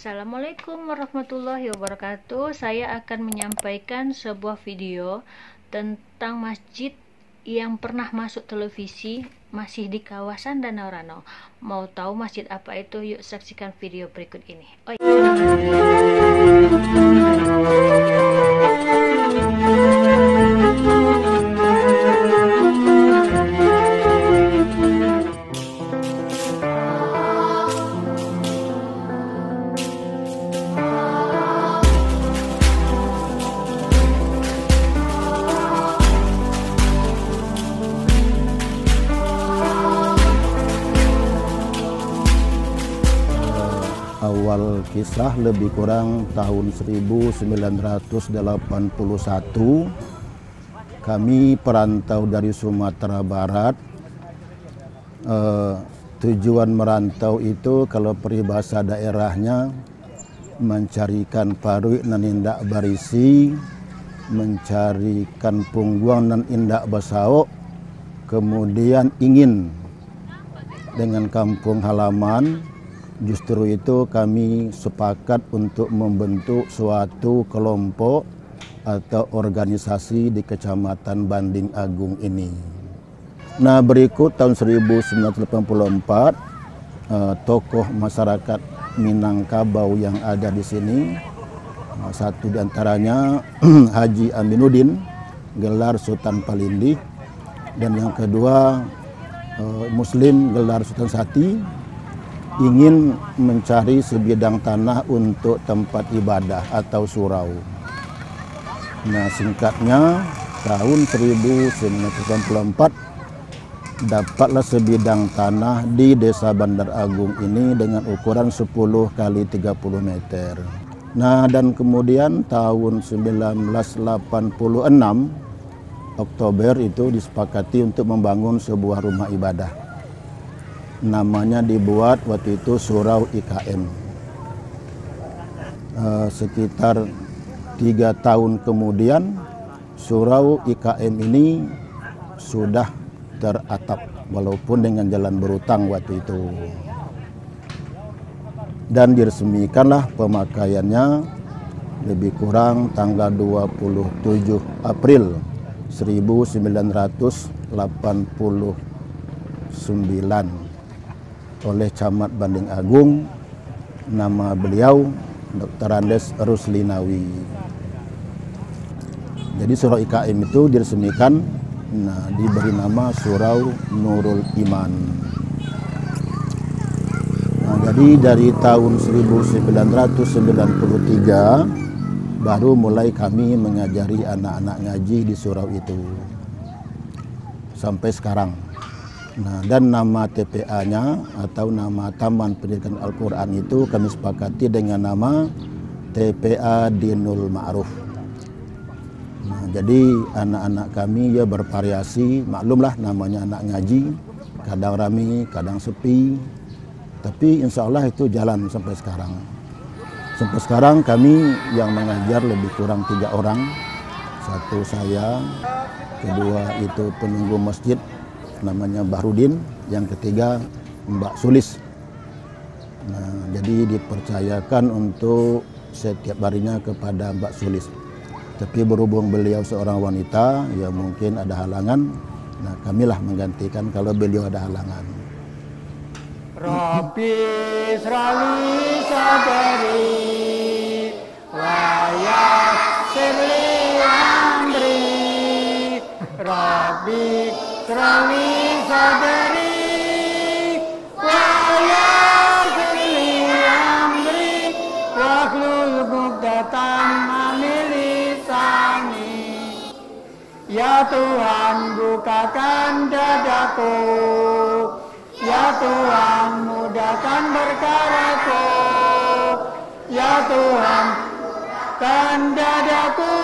Assalamualaikum warahmatullahi wabarakatuh. Saya akan menyampaikan sebuah video tentang masjid yang pernah masuk televisi, masih di kawasan Danau Ranau. Mau tahu masjid apa itu? Yuk saksikan video berikut ini. Awal kisah lebih kurang tahun 1981, kami perantau dari Sumatera Barat. Tujuan merantau itu kalau peribahasa daerahnya mencarikan parui nan indak barisi, mencarikan pungguang nan indak basao, kemudian ingin dengan kampung halaman. Justru itu kami sepakat untuk membentuk suatu kelompok atau organisasi di Kecamatan Banding Agung ini. Nah, berikut tahun 1984, tokoh masyarakat Minangkabau yang ada di sini, satu di antaranya Haji Aminuddin, gelar Sultan Palindi, dan yang kedua Muslim, gelar Sultan Sati, ingin mencari sebidang tanah untuk tempat ibadah atau surau. Nah, singkatnya tahun 1984 dapatlah sebidang tanah di Desa Bandar Agung ini dengan ukuran 10 kali 30 meter. Nah, dan kemudian tahun 1986 Oktober itu disepakati untuk membangun sebuah rumah ibadah. Namanya dibuat waktu itu Surau IKM. Sekitar 3 tahun kemudian Surau IKM ini sudah teratap walaupun dengan jalan berutang waktu itu. Dan diresmikanlah pemakaiannya lebih kurang tanggal 27 April 1989 oleh Camat Banding Agung, nama beliau Dr. Andes Ruslinawi. Jadi Surau IKM itu diresmikan, diberi nama Surau Nurul Iman. Nah, jadi dari tahun 1993 baru mulai kami mengajari anak-anak ngaji di surau itu sampai sekarang. Nah, dan nama TPA-nya atau nama Taman Pendidikan Al-Quran itu kami sepakati dengan nama TPA Dinul Ma'ruf. Nah, jadi anak-anak kami ya bervariasi, maklumlah namanya anak ngaji, kadang rame, kadang sepi, tapi insya Allah itu jalan sampai sekarang. Sampai sekarang kami yang mengajar lebih kurang 3 orang, satu saya, kedua itu penunggu masjid, namanya Bahrudin, yang ketiga Mbak Sulis. Nah, jadi dipercayakan untuk setiap harinya kepada Mbak Sulis. Tapi berhubung beliau seorang wanita, ya mungkin ada halangan. Nah, kamilah menggantikan kalau beliau ada halangan. Rabbi srali sadari wa yassir li amri. Rabbi srali sadari wa yassir li amri wahlul 'uqdatam min lisani. Ya Tuhan, bukakan dadaku, ya Tuhan, mudahkan perkaraku, ya Tuhan, bukakan dadaku,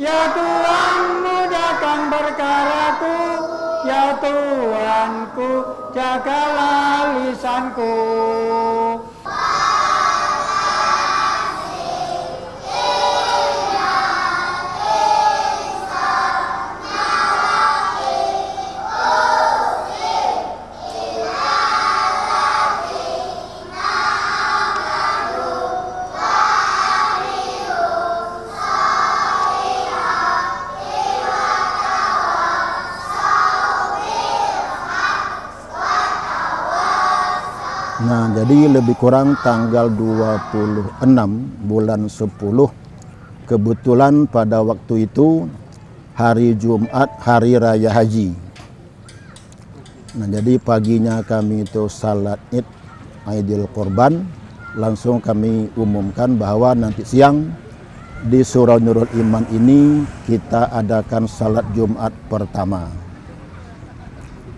ya Tuhan, mudahkan perkaraku, ya Tuhanku, jagalah lisanku. Jadi lebih kurang tanggal 26 bulan 10, kebetulan pada waktu itu hari Jumat, hari Raya Haji. Nah, jadi paginya kami itu salat Id Aidil Qurban, langsung kami umumkan bahwa nanti siang di Surau Nurul Iman ini kita adakan salat Jumat pertama.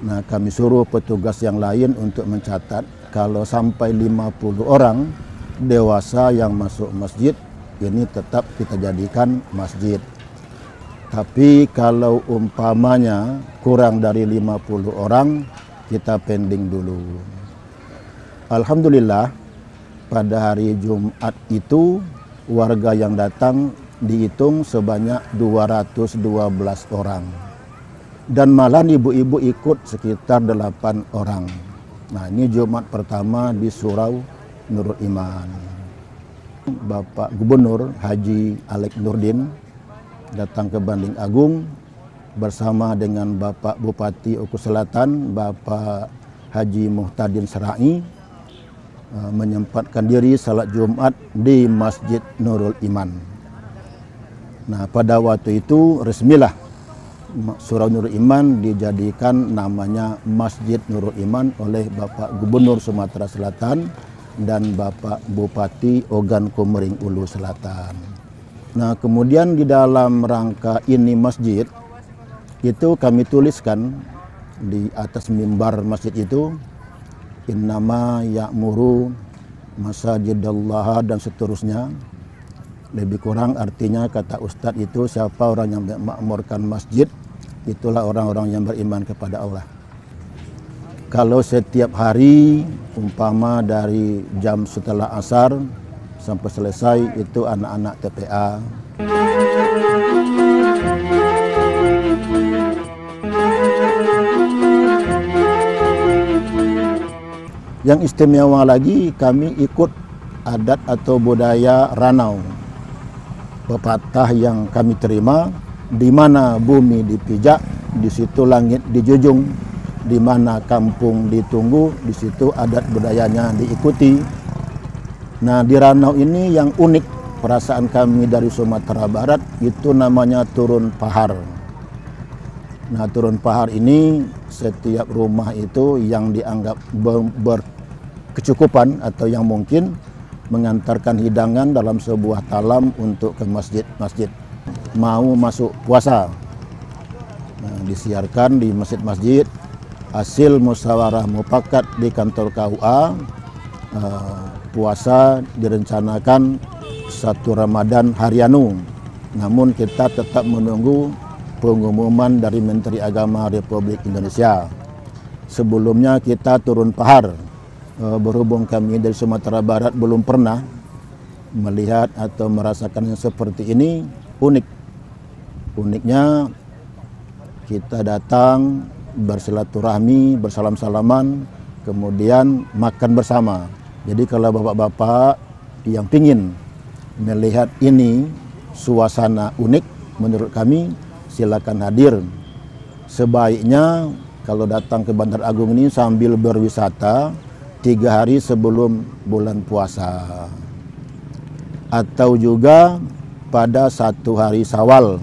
Nah, kami suruh petugas yang lain untuk mencatat kalau sampai 50 orang dewasa yang masuk masjid, ini tetap kita jadikan masjid. Tapi kalau umpamanya kurang dari 50 orang, kita pending dulu. Alhamdulillah, pada hari Jumat itu warga yang datang dihitung sebanyak 212 orang. Dan malah ibu-ibu ikut sekitar 8 orang. Nah, ini Jumat pertama di Surau Nurul Iman. Bapak Gubernur Haji Alex Nurdin datang ke Banding Agung bersama dengan Bapak Bupati Oku Selatan, Bapak Haji Muhtadin Serai, menyempatkan diri salat Jumat di Masjid Nurul Iman. Nah, pada waktu itu resmilah Surau Nurul Iman dijadikan namanya Masjid Nurul Iman oleh Bapak Gubernur Sumatera Selatan dan Bapak Bupati Ogan Komering Ulu Selatan. Nah, kemudian di dalam rangka ini masjid, itu kami tuliskan di atas mimbar masjid itu, innama ya'muru masajidallah dan seterusnya. Lebih kurang artinya kata Ustadz itu siapa orang yang memakmurkan masjid, itulah orang-orang yang beriman kepada Allah. Kalau setiap hari umpama dari jam setelah asar sampai selesai itu anak-anak TPA. Yang istimewa lagi, kami ikut adat atau budaya Ranau. Pepatah yang kami terima, di mana bumi dipijak, di situ langit dijunjung, di mana kampung ditunggu, di situ adat budayanya diikuti. Nah, di Ranau ini yang unik, perasaan kami dari Sumatera Barat itu namanya turun pahar. Nah, turun pahar ini setiap rumah itu yang dianggap berkecukupan atau yang mungkin mengantarkan hidangan dalam sebuah talam untuk ke masjid-masjid. Mau masuk puasa, nah, disiarkan di masjid-masjid. Hasil musyawarah mufakat di kantor KUA, puasa direncanakan 1 Ramadan harianu. Namun kita tetap menunggu pengumuman dari Menteri Agama Republik Indonesia. Sebelumnya kita turun pahar. Berhubung kami dari Sumatera Barat belum pernah melihat atau merasakan yang seperti ini, unik. Uniknya kita datang bersilaturahmi, bersalam-salaman, kemudian makan bersama. Jadi kalau bapak-bapak yang ingin melihat ini suasana unik menurut kami, silakan hadir. Sebaiknya kalau datang ke Bandar Agung ini sambil berwisata 3 hari sebelum bulan puasa, atau juga pada 1 hari Syawal,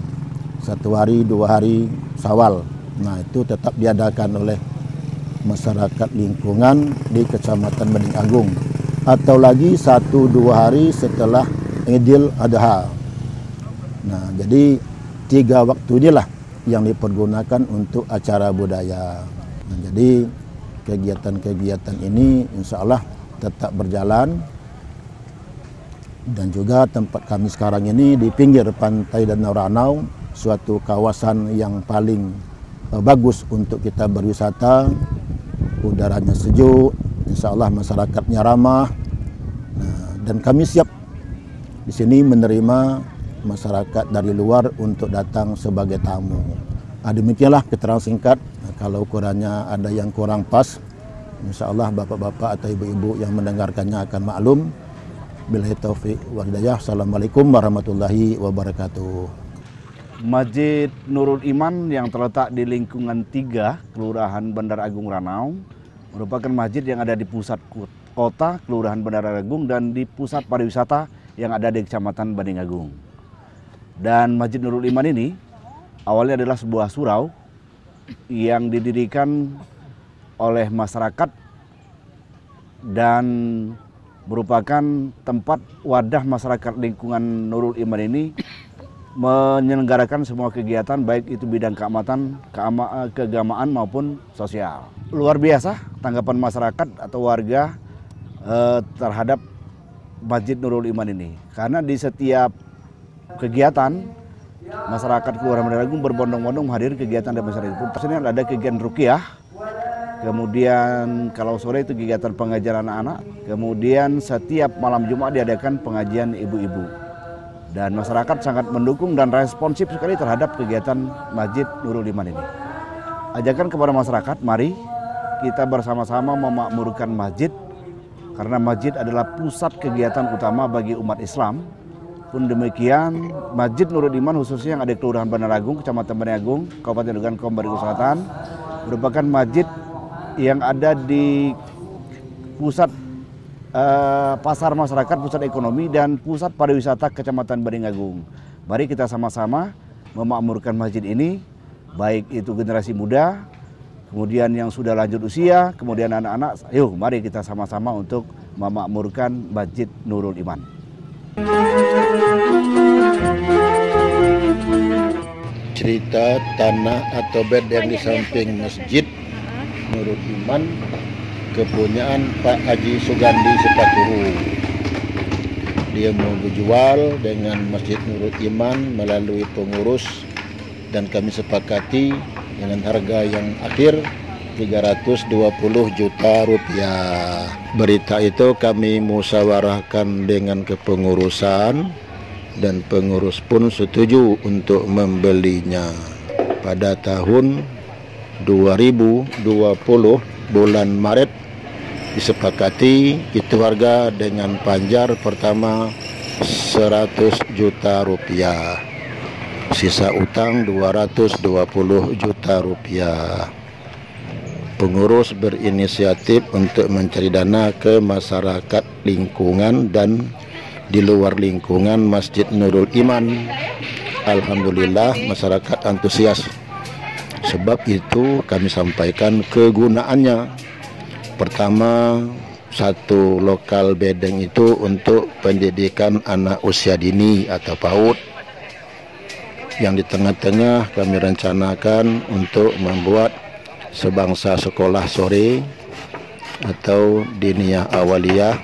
1 hari 2 hari Syawal. Nah, itu tetap diadakan oleh masyarakat lingkungan di Kecamatan Banding Agung, atau lagi 1-2 hari setelah Idul Adha. Nah, jadi 3 waktu inilah yang dipergunakan untuk acara budaya. Nah, jadi kegiatan-kegiatan ini insya Allah tetap berjalan. Dan juga tempat kami sekarang ini di pinggir pantai Danau Ranau, suatu kawasan yang paling bagus untuk kita berwisata. Udaranya sejuk, insya Allah masyarakatnya ramah. Nah, dan kami siap di sini menerima masyarakat dari luar untuk datang sebagai tamu. Demikianlah keterangan singkat. Kalau ukurannya ada yang kurang pas, insya Allah bapak-bapak atau ibu-ibu yang mendengarkannya akan maklum. Billahi taufiq wal hidayah. Assalamualaikum warahmatullahi wabarakatuh. Masjid Nurul Iman yang terletak di lingkungan 3 Kelurahan Bandar Agung Ranau merupakan masjid yang ada di pusat kota, Kelurahan Bandar Agung, dan di pusat pariwisata yang ada di Kecamatan Banding Agung. Dan Masjid Nurul Iman ini awalnya adalah sebuah surau yang didirikan oleh masyarakat dan merupakan tempat wadah masyarakat lingkungan Nurul Iman ini menyelenggarakan semua kegiatan, baik itu bidang keagamaan maupun sosial. Luar biasa tanggapan masyarakat atau warga terhadap Masjid Nurul Iman ini, karena di setiap kegiatan masyarakat Kelurahan Bandar Agung berbondong-bondong menghadiri kegiatan dari masyarakat. Pastinya ada kegiatan ruqyah, kemudian kalau sore itu kegiatan pengajaran anak-anak, kemudian setiap malam Jumat diadakan pengajian ibu-ibu. Dan masyarakat sangat mendukung dan responsif sekali terhadap kegiatan Masjid Nurul Iman ini. Ajakan kepada masyarakat, mari kita bersama-sama memakmurkan masjid, karena masjid adalah pusat kegiatan utama bagi umat Islam. Pun demikian, Masjid Nurul Iman khususnya yang ada di Kelurahan Bandar Agung, Kecamatan Banding Agung, Kabupaten Dugan Komering Selatan, merupakan masjid yang ada di pusat pasar masyarakat, pusat ekonomi, dan pusat pariwisata Kecamatan Banding Agung. Mari kita sama-sama memakmurkan masjid ini, baik itu generasi muda, kemudian yang sudah lanjut usia, kemudian anak-anak. Yuk, mari kita sama-sama untuk memakmurkan Masjid Nurul Iman. Cerita tanah atau bed yang di samping Masjid Nurul Iman kepunyaan Pak Haji Sugandi Sepaturu. Dia mau dijual dengan Masjid Nurul Iman melalui pengurus, dan kami sepakati dengan harga yang akhir 320 juta rupiah. Berita itu kami musyawarahkan dengan kepengurusan, dan pengurus pun setuju untuk membelinya. Pada tahun 2020 bulan Maret disepakati itu harga dengan panjar pertama 100 juta rupiah, sisa utang 220 juta rupiah. Pengurus berinisiatif untuk mencari dana ke masyarakat lingkungan dan di luar lingkungan Masjid Nurul Iman. Alhamdulillah masyarakat antusias. Sebab itu kami sampaikan kegunaannya. Pertama, satu lokal bedeng itu untuk pendidikan anak usia dini atau PAUD. Yang di tengah-tengah kami rencanakan untuk membuat sebangsa sekolah sore atau diniyah awaliyah,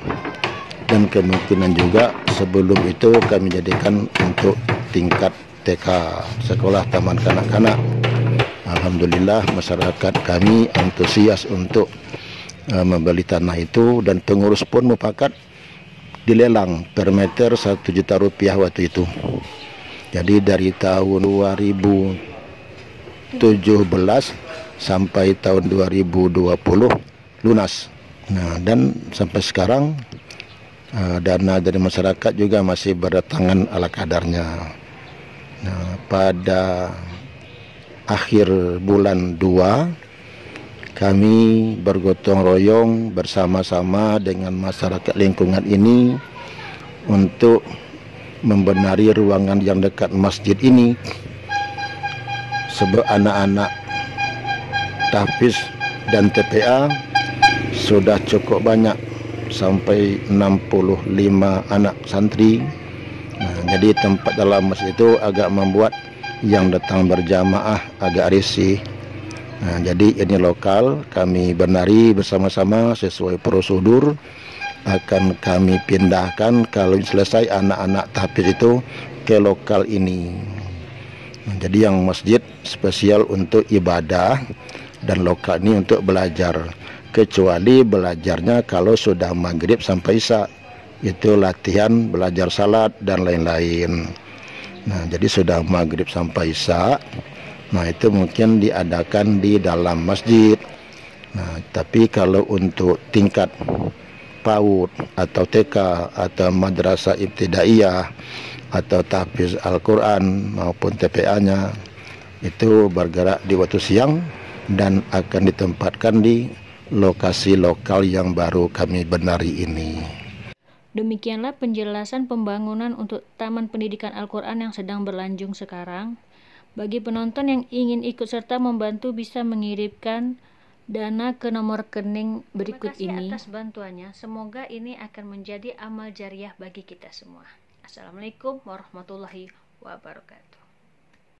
dan kemungkinan juga sebelum itu kami jadikan untuk tingkat TK, sekolah taman kanak-kanak. Alhamdulillah masyarakat kami antusias untuk membeli tanah itu, dan pengurus pun mufakat dilelang per meter 1 juta rupiah waktu itu. Jadi dari tahun 2017 sampai tahun 2020 lunas. Nah, dan sampai sekarang dana dari masyarakat juga masih berdatangan ala kadarnya. Nah, pada akhir bulan 2 kami bergotong royong bersama-sama dengan masyarakat lingkungan ini untuk membenari ruangan yang dekat masjid ini. Sebab anak-anak tahfiz dan TPA sudah cukup banyak, sampai 65 anak santri. Nah, jadi tempat dalam masjid itu agak membuat yang datang berjamaah agak risih. Nah, jadi ini lokal kami benari bersama-sama sesuai prosedur, akan kami pindahkan kalau selesai anak-anak tahfiz itu ke lokal ini. Nah, jadi yang masjid spesial untuk ibadah dan lokal ini untuk belajar, kecuali belajarnya kalau sudah maghrib sampai isya, itu latihan belajar salat dan lain-lain. Nah, jadi sudah maghrib sampai isya, nah itu mungkin diadakan di dalam masjid. Nah, tapi kalau untuk tingkat PAUD atau TK atau madrasah ibtidaiyah atau tahfiz Al-Quran maupun TPA-nya itu bergerak di waktu siang dan akan ditempatkan di lokasi lokal yang baru kami benari ini. Demikianlah penjelasan pembangunan untuk Taman Pendidikan Al-Quran yang sedang berlanjut sekarang. Bagi penonton yang ingin ikut serta membantu bisa mengirimkan dana ke nomor rekening berikut ini. Terima kasih atas bantuannya. Semoga ini akan menjadi amal jariah bagi kita semua. Assalamualaikum warahmatullahi wabarakatuh.